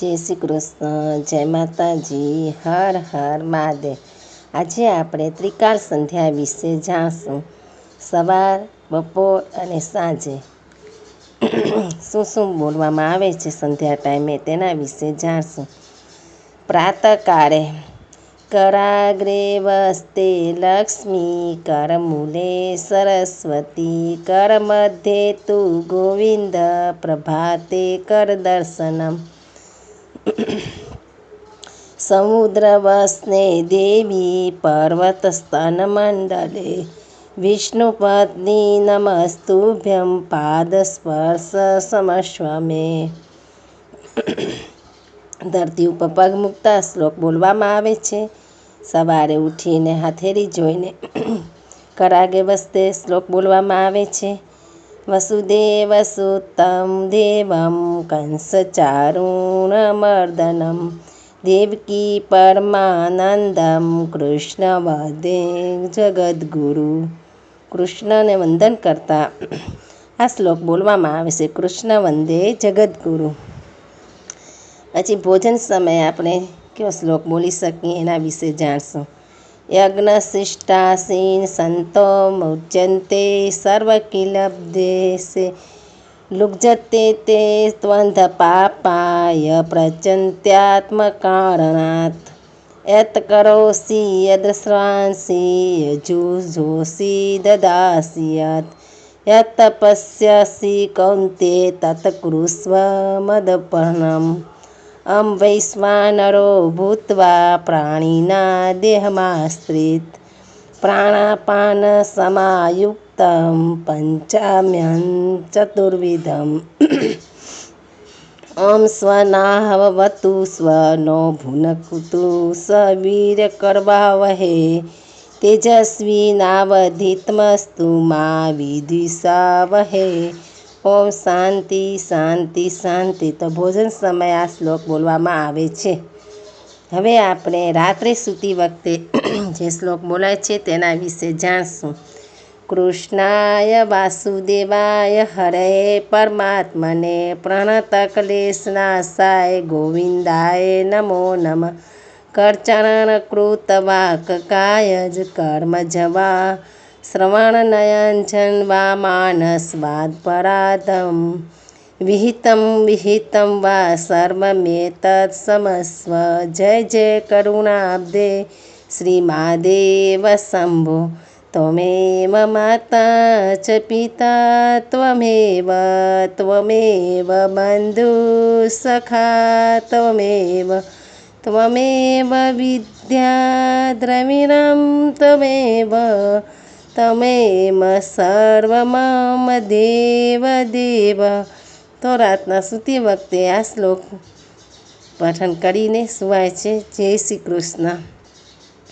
જય શ્રી કૃષ્ણ, જય માતાજી, હર હર મહાદેવ। આજે આપણે ત્રિકાળ સંધ્યા વિશે જાણશું। સવાર, બપોર અને સાંજે શું શું બોલવામાં આવે છે સંધ્યા ટાઈમે તેના વિશે જાણશું। પ્રાતઃકાળે કરાગ્રે વસ્તે લક્ષ્મી, કરમૂલે સરસ્વતી, કરમધ્યે તુ ગોવિંદ, પ્રભાતે કર દર્શનમ। સમુદ્રવસને દેવી, પર્વતસ્તનમંડલે, વિષ્ણુપત્ની નમસ્તુભ્યં, પાદસ્પર્શ સમસ્વ મે। ધરતી ઉપર પગ મૂકતા શ્લોક બોલવામાં આવે છે। સવારે ઉઠીને હથેળી જોઈને કરાગે વસ્તે શ્લોક બોલવામાં આવે છે। વસુદેવ સુતમ દેવમ, કંસ ચારુણમર્દનમ, દેવકી પરમાનંદમ, કૃષ્ણ વંદે જગદ્ગુરુ। કૃષ્ણને વંદન કરતા આ શ્લોક બોલવામાં આવે છે, કૃષ્ણ વંદે જગદ્ગુરુ। પછી ભોજન સમયે આપણે કેવો શ્લોક બોલી શકીએ એના વિશે જાણશું। યજ્ઞશિષ્ટાસીન સંતો મુચ્યન્તે સર્વકિલબ્ધેશે, લુજ્જતે તે ત્વંધ પાપાય પ્રચંત્યાત્મકારણાત, યત કરોષિ યદશ્રાંસી યજુષોષિ દદાસि યત, યત તપસ્યસि કૌન્તેય તત કુરુષ્વ મદર્પણમ। અહં વૈશ્વાનરો ભૂત્વા પ્રાણિના દેહમાશ્રિત, પ્રાણાપાન સમાયુક્તં પંચમ્યં ચતુર્વિધમ। ઓમ સ્વનાહવતુ સ્વનો ભુનક્તુ સવીર્યકરવાવહે, તેજસ્વીનાવધીતમસ્તુ મા વિદ્વિષાવહે। ઓમ શાંતિ શાંતિ શાંતિ। તો ભોજન સમયે આ શ્લોક બોલવામાં આવે છે। હવે આપણે રાત્રે સૂતી વખતે જે શ્લોક બોલાય છે તેના વિશે જાણશું। કૃષ્ણાય વાસુદેવાય હરયે પરમાત્મને, પ્રણતક્લેશનાશાય ગોવિંદાય નમો નમઃ। કરચરણકૃતવાક્કાયજ કર્મજવા, શ્રવણનયનજન વા માનસવાદપરાધમ, વિહિતં વિહિતં વા સર્વમેતત્ ક્ષમસ્વ। જય જય કરુણાબ્ધે શ્રી મહાદેવ શંભો। ત્વમેવ માતા ચ પિતા ત્વમેવ ત્વમેવ બંધુઃ સખા ત્વમેવ, ત્વમેવ વિદ્યા દ્રવિણં ત્વમેવ, ત્વમેવ સર્વં મમ દેવ દેવ। તો રાતના સૂતી વખતે આ શ્લોક પઠન કરીને સુવાય છે। જય શ્રી કૃષ્ણ।